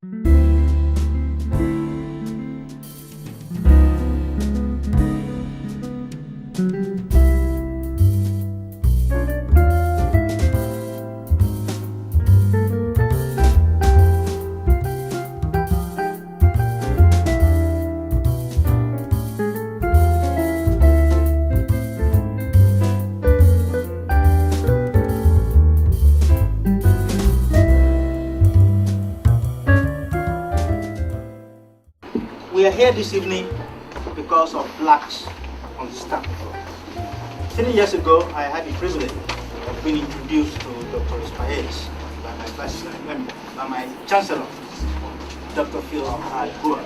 We are here this evening because of Blacks on the Stamp. 3 years ago, I had the privilege of being introduced to Dr. Ismail by my vice member, by my chancellor, Dr. Phil Bua.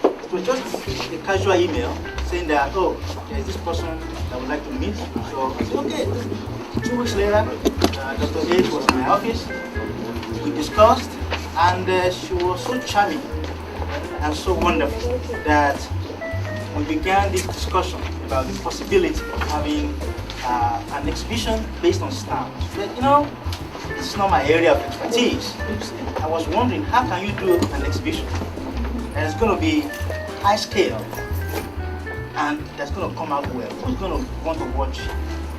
It was just a casual email saying that, oh, there is this person that would like to meet. So I said, okay. 2 weeks later, Dr. Hayes was in my office. We discussed, and she was so charming and so wonderful that we began this discussion about the possibility of having an exhibition based on stamps. But you know, this is not my area of expertise. I was wondering, how can you do an exhibition that is going to be high scale and that's going to come out well? Who's going to want to watch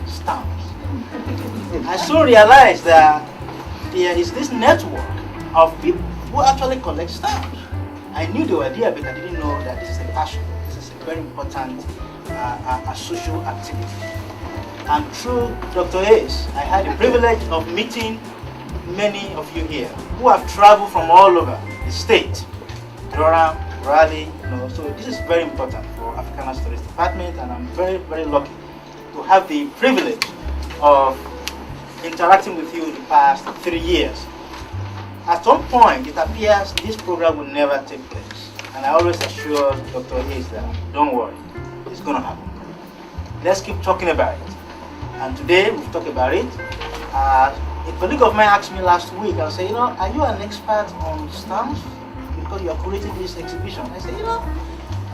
stamps? I soon realized that there is this network of people who actually collect stamps. I knew they were there, but I didn't know that this is a passion. This is a very important a social activity. And through Dr. Hayes, I had the privilege of meeting many of you here who have traveled from all over the state, Durham, Raleigh, so this is very important for Africana Studies Department, and I'm very, very lucky to have the privilege of interacting with you in the past 3 years. At some point, it appears this program will never take place. And I always assure Dr. Hayes that, don't worry, it's going to happen. Let's keep talking about it. And today, we've talked about it. A colleague of mine asked me last week, I said, are you an expert on stamps? Because you are creating this exhibition. I said,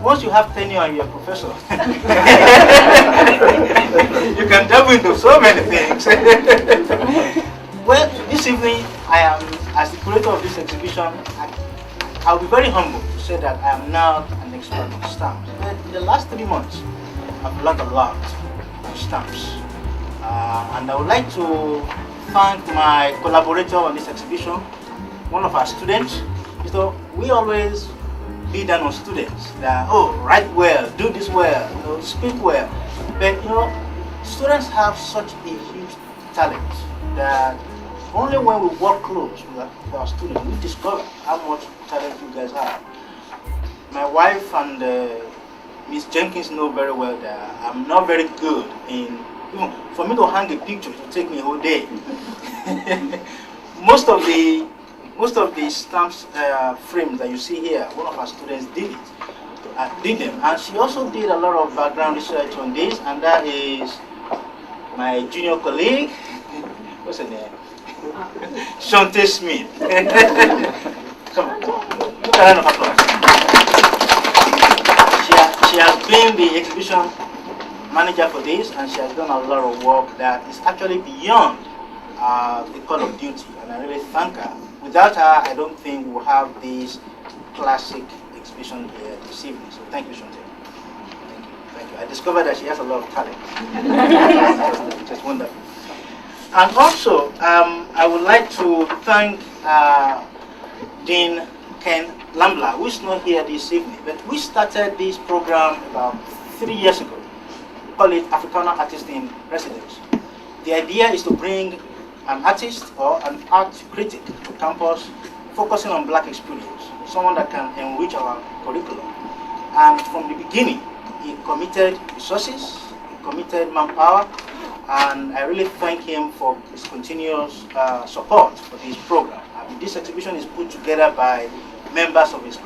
once you have tenure and you're a professor, you can delve into so many things. Well, this evening, I am, as the curator of this exhibition, I'll be very humble to say that I am not an expert on stamps. But in the last 3 months, I've learned a lot on stamps. And I would like to thank my collaborator on this exhibition, one of our students. We always be down on students that, write well, do this well, speak well. But students have such a huge talent that only when we work close with our students, we discover how much talent you guys have. My wife and Miss Jenkins know very well that I'm not very good in, for me to hang a picture, it will take me a whole day. Most of the stamps frames that you see here, one of our students did them, and she also did a lot of background research on this, and that is my junior colleague. What's her name? Shante Smith. Come on. Give a round of applause. She has been the exhibition manager for this, and she has done a lot of work that is actually beyond the call of duty, and I really thank her. Without her, I don't think we'll have this classic exhibition here this evening. So thank you, Shante. Thank you. I discovered that she has a lot of talent. Just wonderful. And also, I would like to thank Dean Ken Lambla, who is not here this evening. But we started this program about 3 years ago. We call it Africana Artist in Residence. The idea is to bring an artist or an art critic to campus, focusing on Black experience, someone that can enrich our curriculum. And from the beginning, he committed resources, he committed manpower, and I really thank him for his continuous support for this program. This exhibition is put together by members of his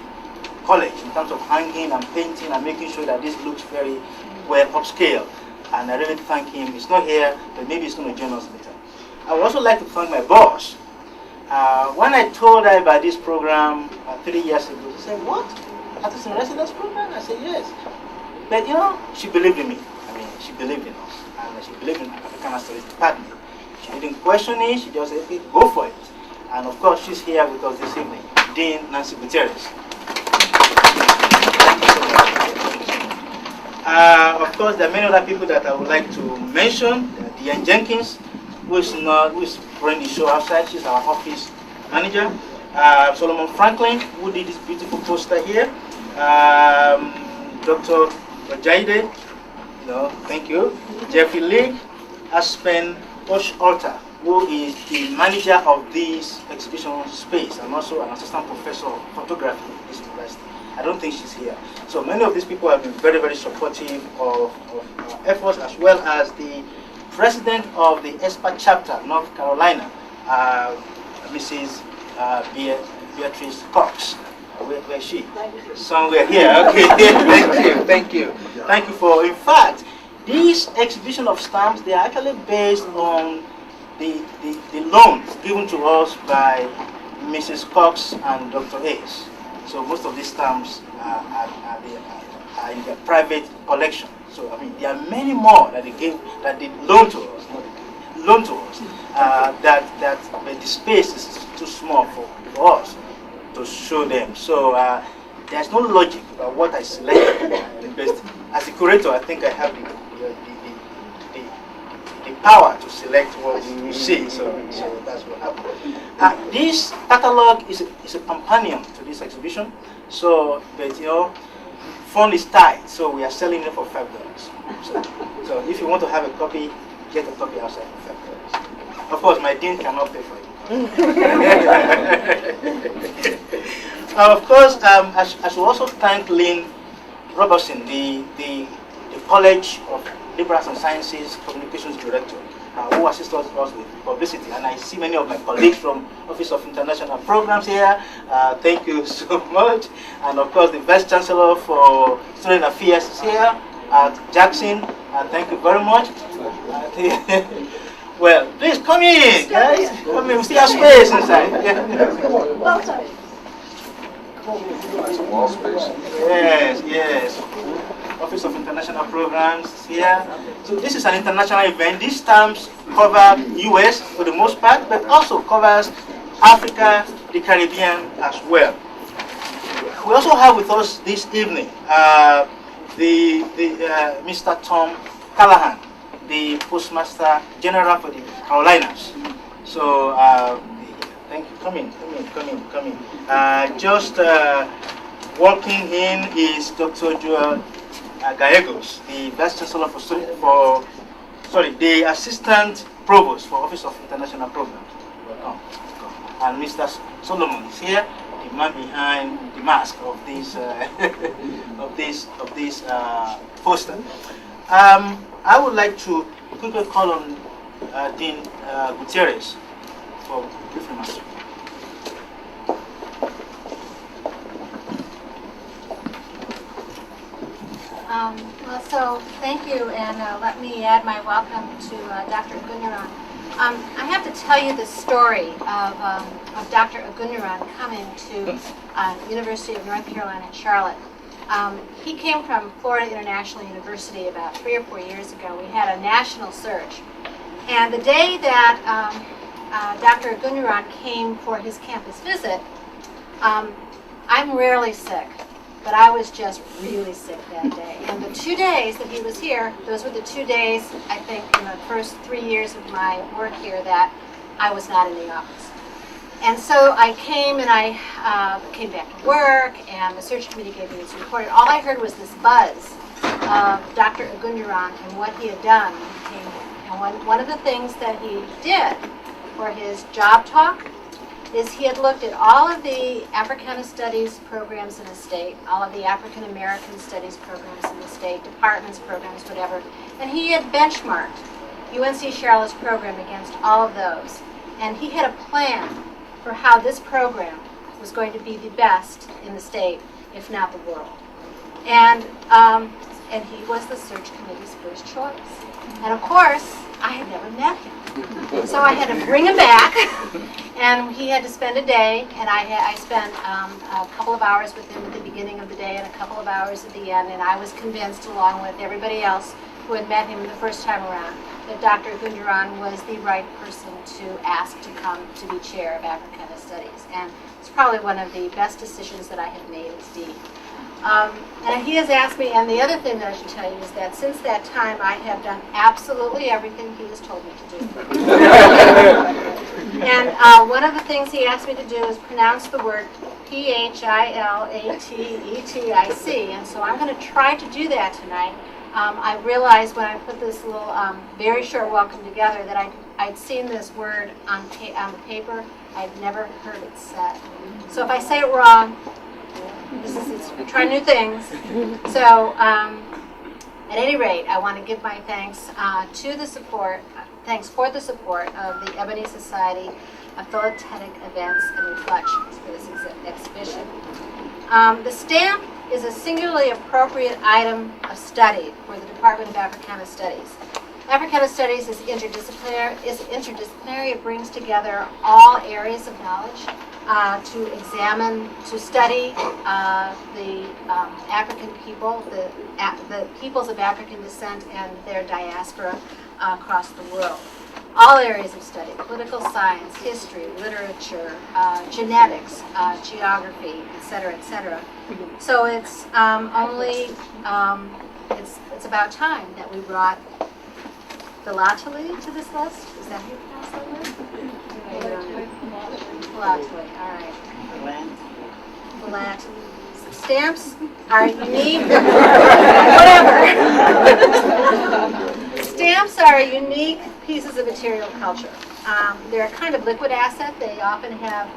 college in terms of hanging and painting and making sure that this looks very well upscale. And I really thank him. He's not here, but maybe he's going to join us later. I would also like to thank my boss. When I told her about this program 3 years ago, she said, "What? Artist in Residence program?" I said, "Yes." But she believed in me. She believed in us. And she believed in Africana Studies Department. She didn't question it, she just said, "Okay, go for it." And of course, she's here with us this evening. Dean Nancy Gutierrez. Of course, there are many other people that I would like to mention. Diane Jenkins, who is running the show outside. She's our office manager. Solomon Franklin, who did this beautiful poster here. Dr. Rajaide, thank you. Jeffrey Lee, Aspen Alta, who is the manager of this exhibition space and also an assistant professor of photography at this university. I don't think she's here. So many of these people have been very, very supportive of our efforts, as well as the president of the ESPA chapter, North Carolina, Mrs. Beatrice Cox. Where is she? Somewhere here. Okay. Thank you. Thank you for. In fact, these exhibition of stamps, they are actually based on the loans given to us by Mrs. Cox and Dr. Hayes. So most of these stamps are in their private collection. So I mean, there are many more that they loan to us, that the space is too small for us to show them. So there's no logic about what I select the best. As a curator, I think I have the power to select what you see. So that's what happened. This catalog is a companion to this exhibition. So, but fund is tight, so we are selling it for $5. So if you want to have a copy, get a copy outside for $5. Of course, my dean cannot pay for it. Of course, I should also thank Lynn Robertson, the College of Liberal Arts and Sciences Communications Director, who assists us with publicity. And I see many of my colleagues from Office of International Programs here. Thank you so much. And of course, the Vice Chancellor for Student Affairs is here at Jackson. Thank you very much. Well, please come in, guys. Come in. We still have space inside. Wall space. Yes. Office of International Programs here. So this is an international event. These stamps cover US for the most part, but also covers Africa, the Caribbean as well. We also have with us this evening Mr. Tom Callahan, the Postmaster General for the Carolinas. So thank you. Come in. Just walking in is Dr. Joel Gallegos, the Vice Chancellor the Assistant Provost for Office of International Programs. Welcome. And Mr. Solomon is here, the man behind the mask of this poster. I would like to quickly call on Dean Gutierrez for brief remarks. So thank you, and let me add my welcome to Dr. Agunaran. I have to tell you the story of Dr. Agunaran coming to University of North Carolina at Charlotte. He came from Florida International University about 3 or 4 years ago. We had a national search. And the day that Dr. Agunaran came for his campus visit, I'm rarely sick, but I was just really sick that day. And the 2 days that he was here, those were the 2 days, I think, in the first 3 years of my work here that I was not in the office. And so I came and I came back to work, and the search committee gave me this report. And all I heard was this buzz of Dr. Agunaran and what he had done when he came here. And one of the things that he did for his job talk is he had looked at all of the Africana Studies programs in the state, all of the African American Studies programs in the state, departments, programs, whatever, and he had benchmarked UNC Charlotte's program against all of those. And he had a plan for how this program was going to be the best in the state, if not the world. And he was the search committee's first choice. And of course, I had never met him. So I had to bring him back, and he had to spend a day, and I spent a couple of hours with him at the beginning of the day and a couple of hours at the end, and I was convinced, along with everybody else who had met him the first time around, that Dr. Gundaran was the right person to ask to come to be chair of Africana Studies. And it's probably one of the best decisions that I have made as dean. And he has asked me, and the other thing that I should tell you is that since that time, I have done absolutely everything he has told me to do. And one of the things he asked me to do is pronounce the word P-H-I-L-A-T-E-T-I-C. And so I'm going to try to do that tonight. I realized when I put this little very short welcome together that I'd seen this word on the paper. I'd never heard it said. So if I say it wrong, we try new things. So at any rate, I want to give my thanks thanks for the support of the Ebony Society of Philatelic Events and Reflections for this exhibition. The stamp is a singularly appropriate item of study for the Department of Africana Studies. Africana Studies is interdisciplinary. It brings together all areas of knowledge to study the African people, the peoples of African descent and their diaspora across the world. All areas of study: political science, history, literature, genetics, geography, etc., etc. So it's it's about time that we brought philately to this list. Is that how you pronounce that word? Philately. All right. Philately. Stamps are unique. Whatever. Stamps are unique pieces of material culture. They're a kind of liquid asset. They often have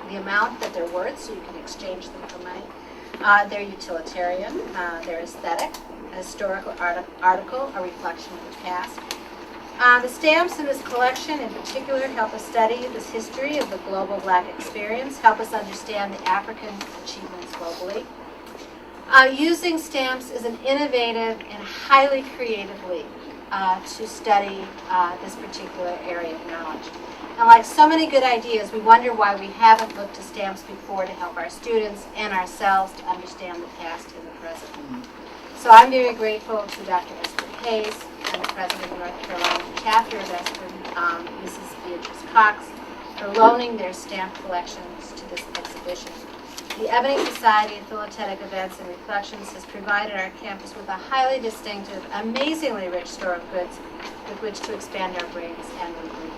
the amount that they're worth, so you can exchange them for money. They're utilitarian. They're aesthetic, a historical article, a reflection of the past. The stamps in this collection in particular help us study this history of the global Black experience, help us understand the African achievements globally. Using stamps is an innovative and highly creative way to study this particular area of knowledge. And like so many good ideas, we wonder why we haven't looked to stamps before to help our students and ourselves to understand the past and the present. So I'm very grateful to Dr. Esther Hayes and the President of the North Carolina chapter of Esther, Mrs. Beatrice Cox, for loaning their stamp collections to this exhibition. The Ebony Society of Philatelic Events and Reflections has provided our campus with a highly distinctive, amazingly rich store of goods with which to expand our brains and read.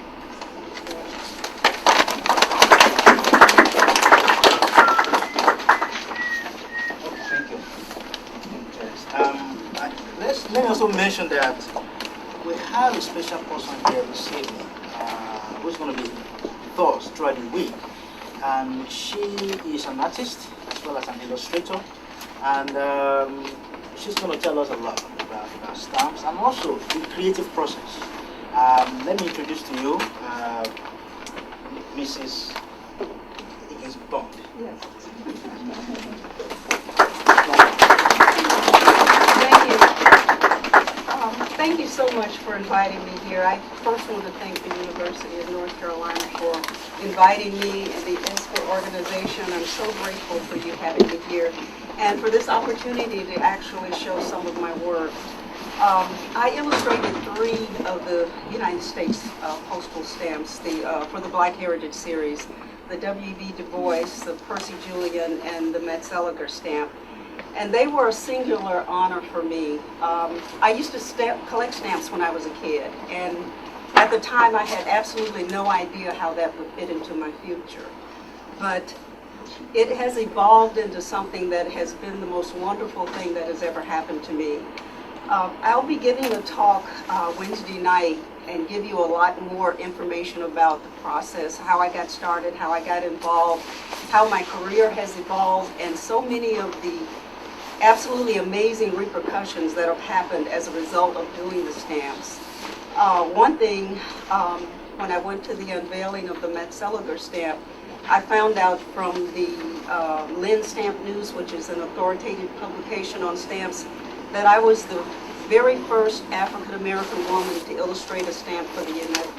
Thank you. Let me also mention that we have a special person here this evening who's going to be with us throughout the week. And she is an artist as well as an illustrator. And she's going to tell us a lot about stamps and also the creative process. Let me introduce to you Mrs. Higgins Bond. Yes. Thank you so much for inviting me here. I first want to thank the University of North Carolina for inviting me and the ESPA organization. I'm so grateful for you having me here and for this opportunity to actually show some of my work. I illustrated 3 of the United States postal stamps for the Black Heritage Series, the W.B. Du Bois, the Percy Julian, and the Metzelliger stamp. And they were a singular honor for me. I used to collect stamps when I was a kid, and at the time I had absolutely no idea how that would fit into my future. But it has evolved into something that has been the most wonderful thing that has ever happened to me. I'll be giving a talk Wednesday night and give you a lot more information about the process, how I got started, how I got involved, how my career has evolved, and so many of the absolutely amazing repercussions that have happened as a result of doing the stamps. One thing, when I went to the unveiling of the Metzelliger stamp, I found out from the Lynn Stamp News, which is an authoritative publication on stamps, that I was the very first African-American woman to illustrate a stamp for the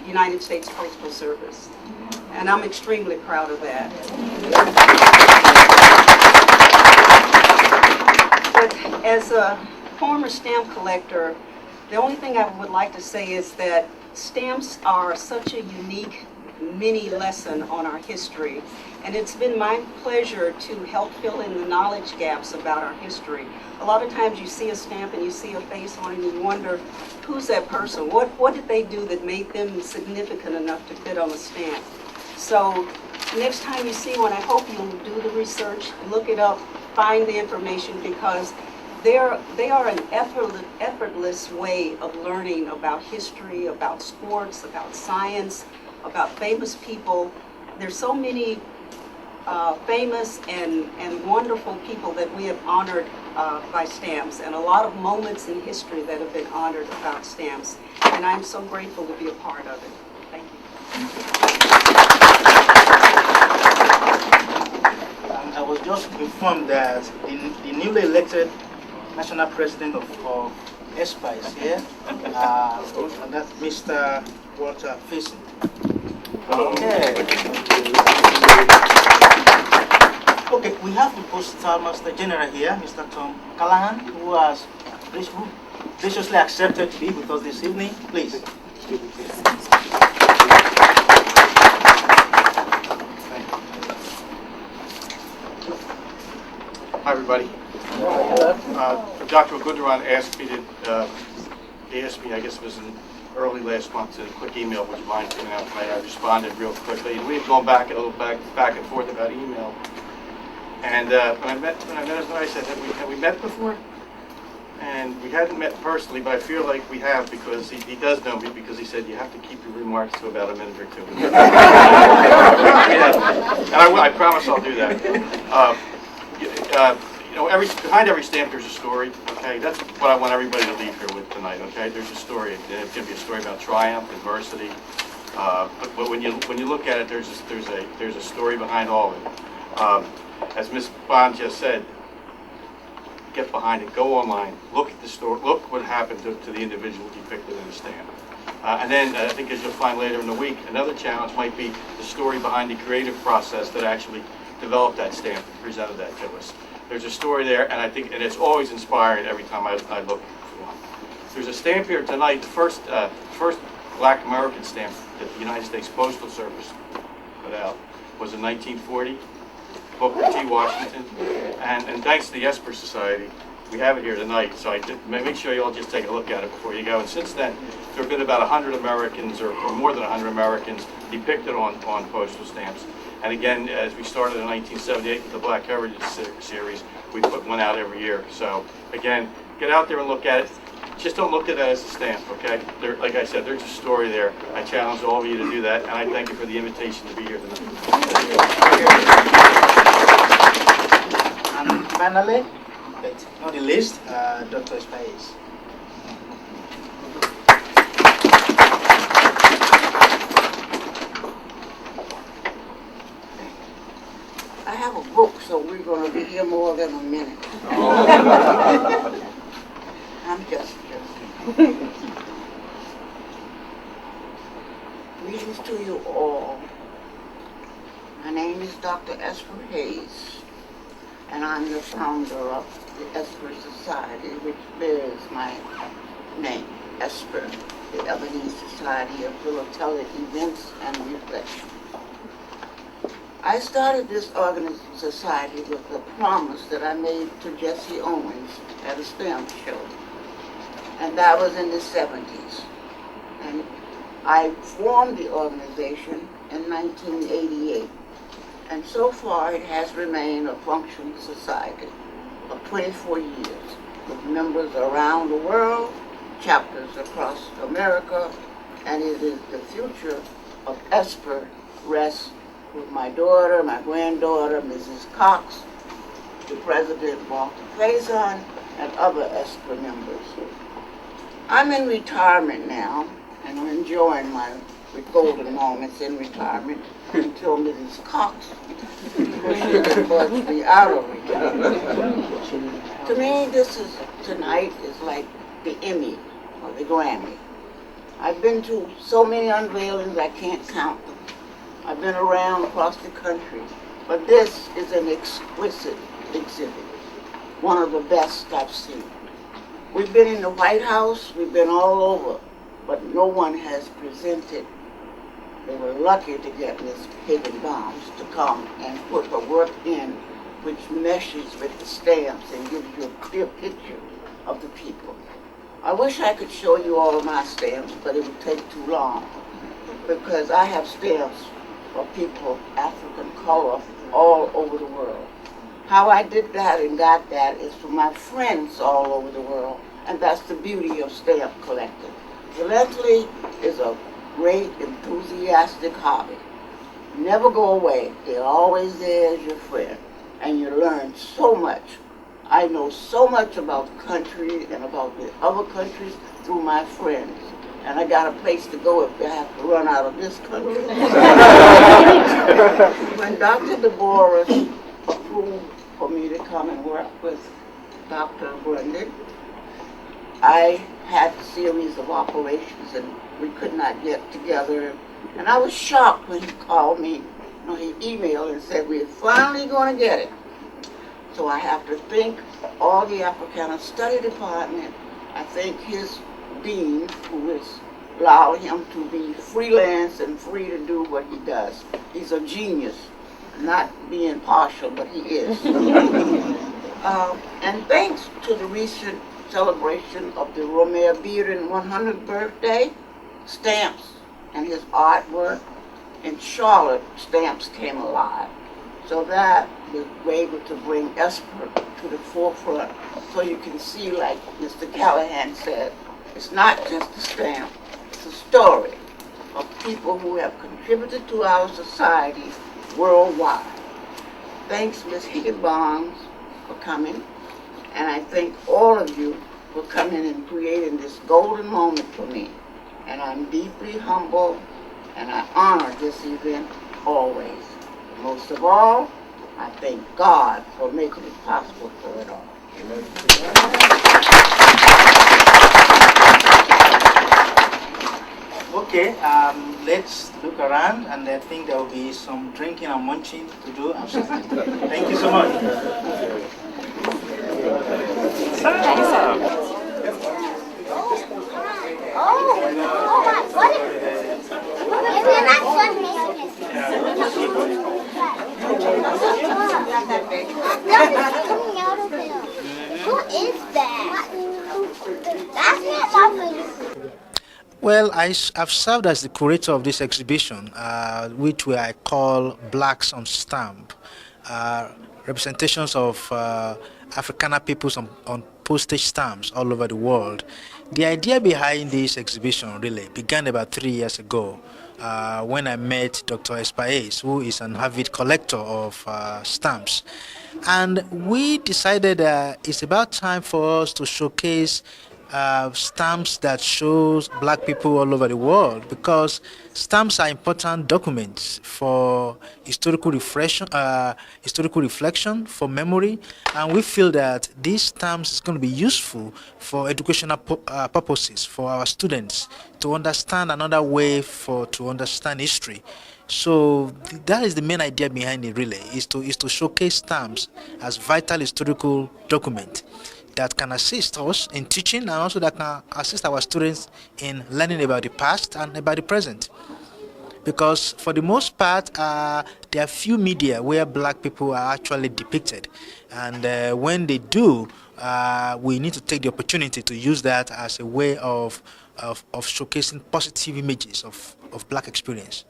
United States Postal Service. And I'm extremely proud of that. But as former stamp collector, the only thing I would like to say is that stamps are such a unique mini lesson on our history, and it's been my pleasure to help fill in the knowledge gaps about our history. A lot of times you see a stamp and you see a face on it and you wonder, who's that person? What did they do that made them significant enough to fit on a stamp? So next time you see one, I hope you'll do the research, look it up, find the information, because they are an effortless way of learning about history, about sports, about science, about famous people. There's so many famous and wonderful people that we have honored by stamps, and a lot of moments in history that have been honored about stamps. And I'm so grateful to be a part of it. Thank you. I was just informed that the newly elected national president of ESPA is here, and that's Mr. Walter Faison. Okay. Okay, we have the Postmaster General here, Mr. Tom Callahan, who has graciously accepted to be with us this evening. Please. Hi, everybody. Dr. Ogundaran asked me I guess it was early last month, a quick email, would you mind coming out tonight? I responded real quickly, and we had gone back and forth about email. And when I met him, I said, have we met before? And we hadn't met personally, but I feel like we have, because he does know me, because he said, you have to keep your remarks to about a minute or two. And I promise I'll do that. Behind every stamp there's a story, okay? That's what I want everybody to leave here with tonight, okay? There's a story. It can be a story about triumph, adversity, but when you look at it, there's a story behind all of it. As Ms. Bond just said, get behind it, go online, look at the story, look what happened to the individual depicted in the stamp. And then I think, as you'll find later in the week, another challenge might be the story behind the creative process that actually developed that stamp and presented that to us. There's a story there, and it's always inspiring every time I look for one. There's a stamp here tonight, the first Black American stamp that the United States Postal Service put out was in 1940, Booker T. Washington, and thanks to the Esper Society, we have it here tonight, so I did make sure you all just take a look at it before you go. And since then, there have been about 100 Americans, or more than 100 Americans, depicted on postal stamps. And again, as we started in 1978 with the Black Heritage Series, we put one out every year. So again, get out there and look at it. Just don't look at it as a stamp, okay? Like I said, there's a story there. I challenge all of you to do that, and I thank you for the invitation to be here tonight. And finally, but not the least, Dr. Espailles. I have a book, so we're going to be here more than a minute. I'm just joking. Greetings to you all. My name is Dr. Esper Hayes, and I'm the founder of the Esper Society, which bears my name, Esper, the Ebony Society of Philatelic Events and Reflection. I started this society with a promise that I made to Jesse Owens at a stamp show, and that was in the 70s. And I formed the organization in 1988, and so far it has remained a functioning society of 24 years, with members around the world, chapters across America, and it is the future of Esper rests with my daughter, my granddaughter, Mrs. Cox, the president, Walter Faison, and other Esper members. I'm in retirement now, and I'm enjoying my golden moments in retirement until Mrs. Cox pushes me out of retirement. To me, tonight is like the Emmy or the Grammy. I've been to so many unveilings I can't count them. I've been around across the country, but this is an exquisite exhibit, one of the best I've seen. We've been in the White House, we've been all over, but no one has presented. They were lucky to get Ms. Higginbotham to come and put her work in, which meshes with the stamps and gives you a clear picture of the people. I wish I could show you all of my stamps, but it would take too long, because I have stamps for people, African color, all over the world. How I did that and got that is from my friends all over the world, and that's the beauty of stamp collecting. Philately is a great, enthusiastic hobby. Never go away. They're always there as your friend, and you learn so much. I know so much about the country and about the other countries through my friends. And I got a place to go if I have to run out of this country. When Dr. DeBoris approved for me to come and work with Dr. Brendan, I had a series of operations and we could not get together. And I was shocked when he called me, he emailed and said, we're finally going to get it. So I have to thank all the Africana Study Department. I thank his dean, who has allowed him to be freelance and free to do what he does. He's a genius, not being partial, but he is. And thanks to the recent celebration of the Romare Bearden 100th birthday, stamps and his artwork in Charlotte, stamps came alive. So that we were able to bring Esper to the forefront, so you can see, like Mr. Callahan said, it's not just a stamp, it's a story of people who have contributed to our society worldwide. Thanks, Ms. Higginbotham, for coming, and I thank all of you for coming and creating this golden moment for me. And I'm deeply humbled, and I honor this event always. Most of all, I thank God for making it possible for it all. Okay, let's look around, and I think there will be some drinking and munching to do. Thank you so much. Who is that? That's not my food. Well, I've served as the curator of this exhibition, which I call Blacks on Stamp, representations of Africana peoples on postage stamps all over the world. The idea behind this exhibition really began about 3 years ago when I met Dr. Espaez, who is an avid collector of stamps. And we decided it's about time for us to showcase stamps that shows black people all over the world, because stamps are important documents for historical reflection, for memory, and we feel that these stamps is going to be useful for educational purposes for our students to understand another way to understand history. So that is the main idea behind it, really, is to showcase stamps as vital historical document that can assist us in teaching, and also that can assist our students in learning about the past and about the present. Because for the most part, there are few media where black people are actually depicted. And when they do, we need to take the opportunity to use that as a way of showcasing positive images of black experience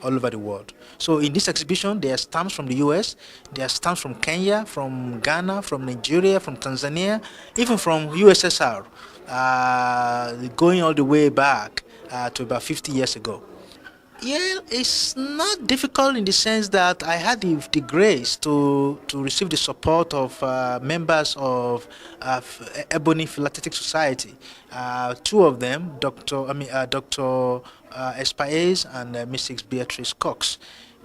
all over the world. So in this exhibition, there are stamps from the US, there are stamps from Kenya, from Ghana, from Nigeria, from Tanzania, even from USSR, going all the way back to about 50 years ago. Yeah, it's not difficult in the sense that I had the grace to receive the support of members of Ebony Philatelic Society. Two of them, Dr. Espaez and Mrs. Beatrice Cox.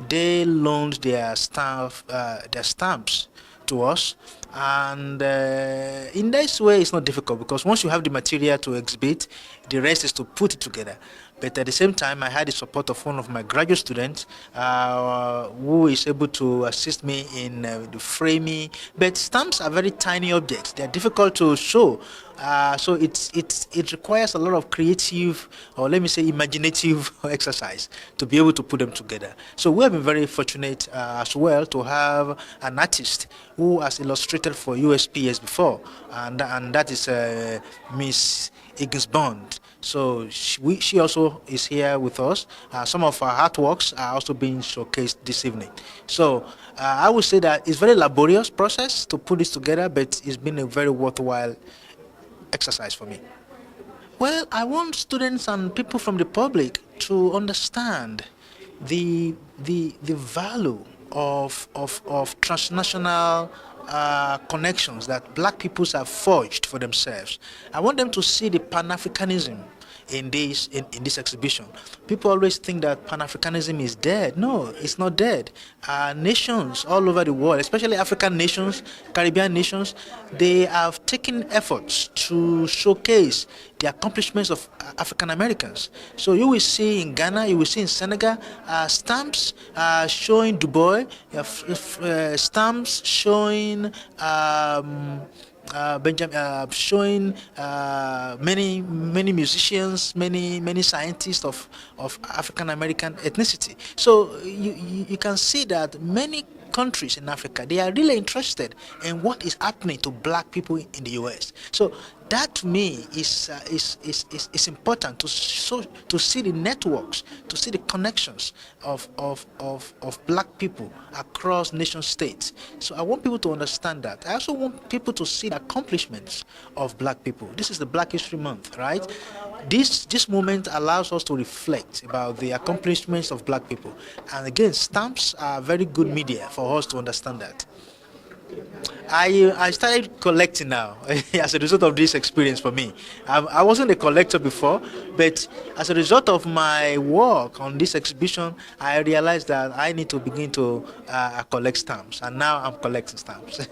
They loaned their stamps to us, And in this way, it's not difficult because once you have the material to exhibit, the rest is to put it together. But at the same time, I had the support of one of my graduate students who is able to assist me in the framing. But stamps are very tiny objects. They are difficult to show. So it requires a lot of creative, or let me say imaginative exercise to be able to put them together. So we have been very fortunate as well to have an artist who has illustrated for USPS before, and that is Miss Higgins Bond. So she also is here with us. Some of our artworks are also being showcased this evening. So I would say that it's a very laborious process to put this together, but it's been a very worthwhile exercise for me. Well, I want students and people from the public to understand the value of transnational connections that black peoples have forged for themselves. I want them to see the Pan-Africanism in this exhibition. People always think that Pan-Africanism is dead. No, it's not dead. Nations all over the world, especially African nations, Caribbean nations, they have taken efforts to showcase the accomplishments of African Americans. So you will see in Ghana, you will see in Senegal, stamps showing Du Bois, stamps showing showing many musicians, many scientists of African American ethnicity. So you can see that many countries in Africa, they are really interested in what is happening to black people in the US. So that to me is important to see the networks, to see the connections of black people across nation states. So I want people to understand that. I also want people to see the accomplishments of black people. This is the Black History Month, right? This moment allows us to reflect about the accomplishments of black people. And again, stamps are very good media for us to understand that. I started collecting now as a result of this experience for me. I wasn't a collector before, but as a result of my work on this exhibition, I realized that I need to begin to collect stamps, and now I'm collecting stamps.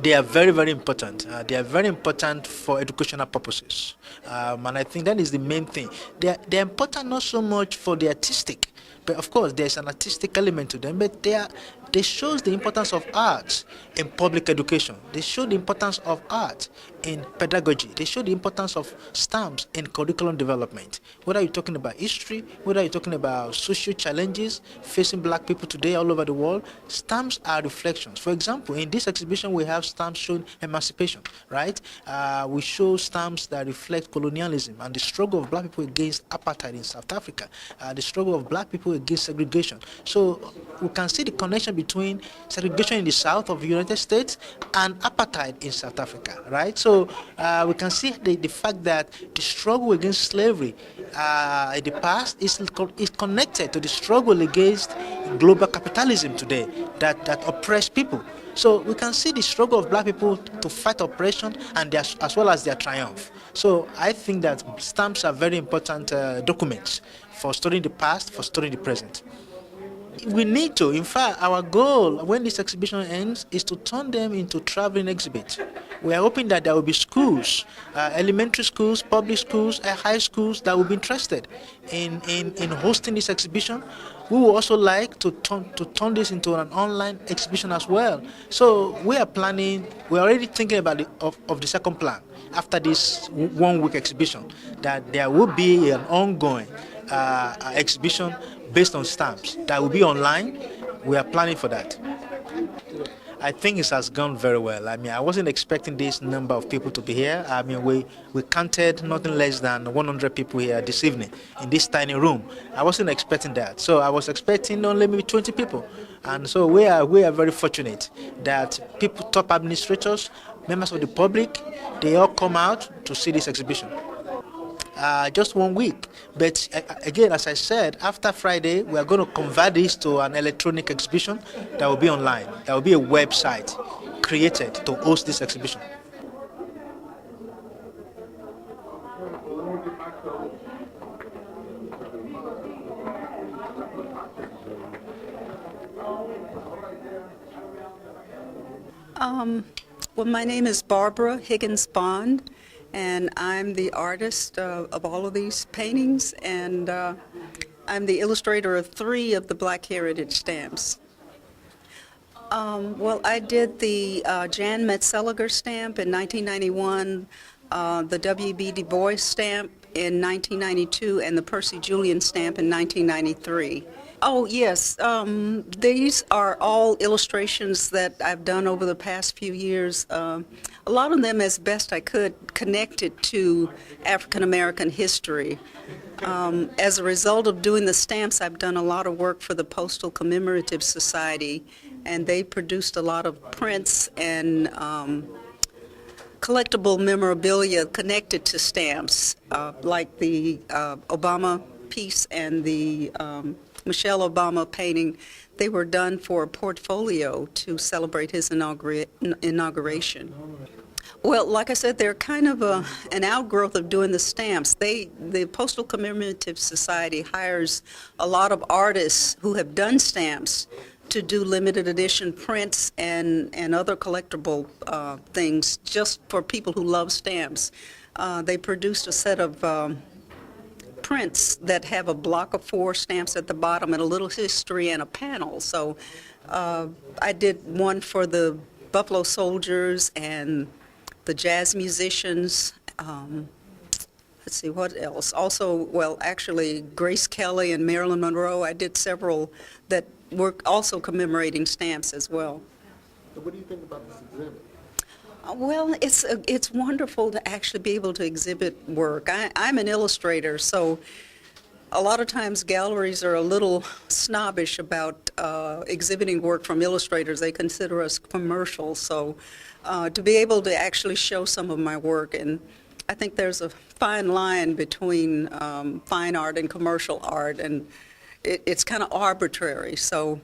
They are very, very important. They are very important for educational purposes, and I think that is the main thing. They're important not so much for the artistic, but of course there's an artistic element to them, but they shows the importance of art in public education. They show the importance of art in pedagogy. They show the importance of stamps in curriculum development. Whether you're talking about history, whether you're talking about social challenges facing black people today all over the world, stamps are reflections. For example, in this exhibition, we have stamps showing emancipation, right? We show stamps that reflect colonialism and the struggle of black people against apartheid in South Africa, the struggle of black people against segregation. So we can see the connection between segregation in the south of the United States and apartheid in South Africa, right? So we can see the fact that the struggle against slavery in the past is connected to the struggle against global capitalism today that oppress people. So we can see the struggle of black people to fight oppression and as well as their triumph. So I think that stamps are very important documents for studying the past, for studying the present. We need to. In fact, our goal when this exhibition ends is to turn them into traveling exhibits. We are hoping that there will be schools, elementary schools, public schools, high schools that will be interested in hosting this exhibition. We would also like to turn this into an online exhibition as well. So we are planning, we're already thinking about of the second plan after this 1 week exhibition, that there will be an ongoing exhibition based on stamps that will be online. We are planning for that. I think it has gone very well. I mean, I wasn't expecting this number of people to be here. I mean, we counted nothing less than 100 people here this evening in this tiny room. I wasn't expecting that. So I was expecting only maybe 20 people. And so we are very fortunate that people, top administrators, members of the public, they all come out to see this exhibition. Just 1 week. But again, as I said, after Friday, we are going to convert this to an electronic exhibition that will be online. There will be a website created to host this exhibition. Well, my name is Barbara Higgins Bond, and I'm the artist of all of these paintings, and I'm the illustrator of 3 of the Black Heritage stamps. Well, I did the Jan Metzeliger stamp in 1991, the W.B. Du Bois stamp in 1992, and the Percy Julian stamp in 1993. Oh, yes. These are all illustrations that I've done over the past few years. A lot of them, as best I could, connected to African American history. As a result of doing the stamps, I've done a lot of work for the Postal Commemorative Society, and they produced a lot of prints and collectible memorabilia connected to stamps, like the Obama piece and the Michelle Obama painting. They were done for a portfolio to celebrate his inauguration. Well, like I said, they're kind of an outgrowth of doing the stamps. The Postal Commemorative Society hires a lot of artists who have done stamps to do limited edition prints and other collectible things just for people who love stamps. They produced a set of prints that have a block of 4 stamps at the bottom and a little history and a panel. So I did one for the Buffalo Soldiers and the jazz musicians. Let's see, what else? Also, well, actually, Grace Kelly and Marilyn Monroe. I did several that were also commemorating stamps as well. So what do you think about this exhibit? Well, it's wonderful to actually be able to exhibit work. I'm an illustrator, so a lot of times galleries are a little snobbish about exhibiting work from illustrators. They consider us commercial, so to be able to actually show some of my work, and I think there's a fine line between fine art and commercial art, and it's kind of arbitrary, so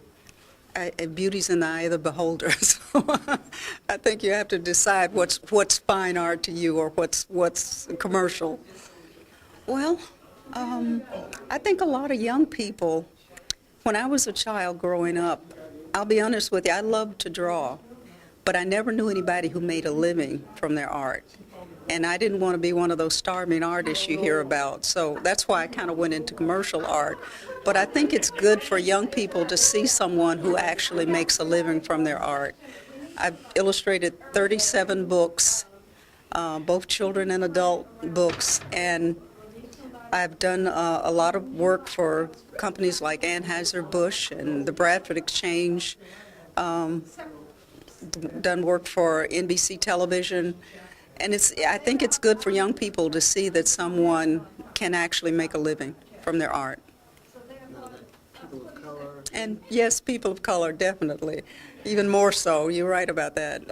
beauty's in the eye of the beholder. So I think you have to decide what's fine art to you or what's commercial. Well, I think a lot of young people, when I was a child growing up, I'll be honest with you, I loved to draw, but I never knew anybody who made a living from their art. And I didn't want to be one of those starving artists you hear about, so that's why I kind of went into commercial art. But I think it's good for young people to see someone who actually makes a living from their art. I've illustrated 37 books, both children and adult books, and I've done a lot of work for companies like Anheuser-Busch and the Bradford Exchange, done work for NBC Television. And I think it's good for young people to see that someone can actually make a living from their art. People of color? And yes, people of color, definitely. Even more so, you're right about that.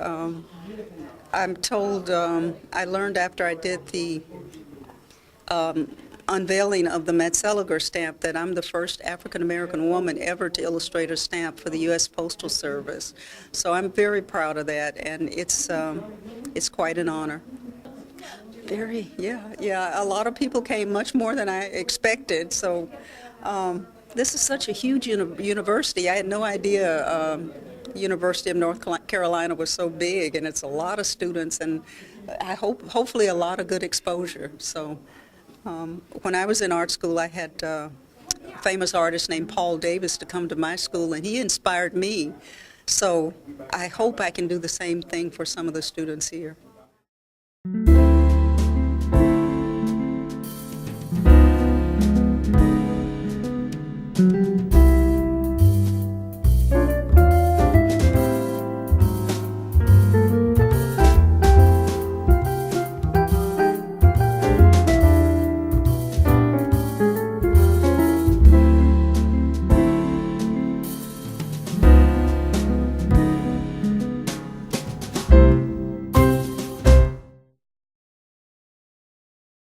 I'm told, I learned after I did the unveiling of the Metzeliger stamp that I'm the first African-American woman ever to illustrate a stamp for the U.S. Postal Service. So I'm very proud of that, and it's quite an honor. Yeah. A lot of people came, much more than I expected. So this is such a huge university. I had no idea University of North Carolina was so big, and it's a lot of students, and I hopefully a lot of good exposure. So. When I was in art school, I had a famous artist named Paul Davis to come to my school, and he inspired me. So I hope I can do the same thing for some of the students here.